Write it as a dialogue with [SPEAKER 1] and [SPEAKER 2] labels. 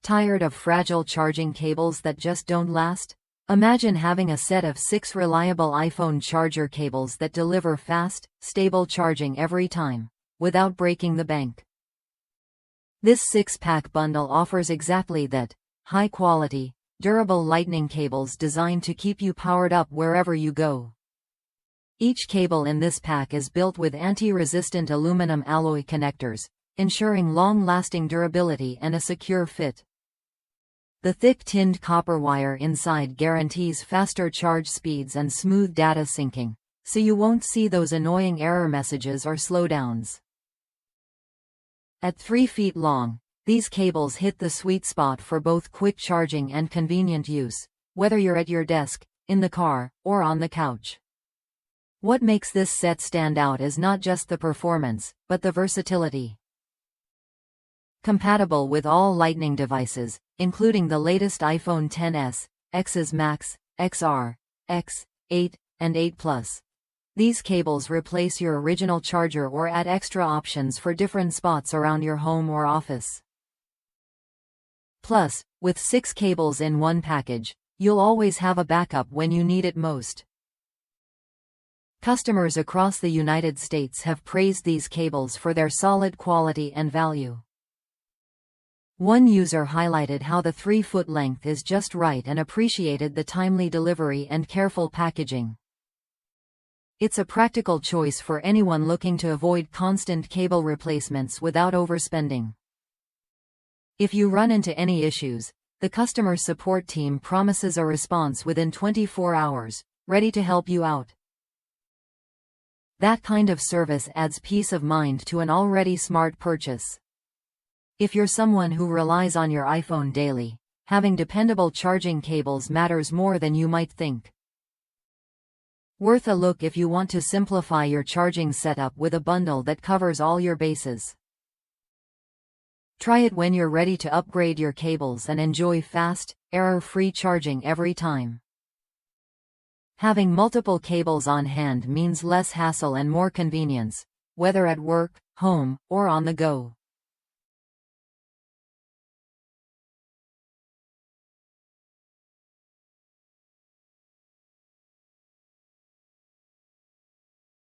[SPEAKER 1] Tired of fragile charging cables that just don't last? Imagine having a set of 6 reliable iPhone charger cables that deliver fast, stable charging every time, without breaking the bank. This 6-pack bundle offers exactly that: high-quality, durable lightning cables designed to keep you powered up wherever you go. Each cable in this pack is built with anti-resistant aluminum alloy connectors, ensuring long-lasting durability and a secure fit. The thick tinned copper wire inside guarantees faster charge speeds and smooth data syncing, so you won't see those annoying error messages or slowdowns. At 3 feet long, these cables hit the sweet spot for both quick charging and convenient use, whether you're at your desk, in the car, or on the couch. What makes this set stand out is not just the performance, but the versatility. Compatible with all Lightning devices, including the latest iPhone XS, XS Max, XR, X, 8, and 8 Plus. These cables replace your original charger or add extra options for different spots around your home or office. Plus, with 6 cables in one package, you'll always have a backup when you need it most. Customers across the United States have praised these cables for their solid quality and value. One user highlighted how the 3-foot length is just right and appreciated the timely delivery and careful packaging. It's a practical choice for anyone looking to avoid constant cable replacements without overspending. If you run into any issues, the customer support team promises a response within 24 hours, ready to help you out. That kind of service adds peace of mind to an already smart purchase. If you're someone who relies on your iPhone daily, having dependable charging cables matters more than you might think. Worth a look if you want to simplify your charging setup with a bundle that covers all your bases. Try it when you're ready to upgrade your cables and enjoy fast, error-free charging every time. Having multiple cables on hand means less hassle and more convenience, whether at work, home, or on the go.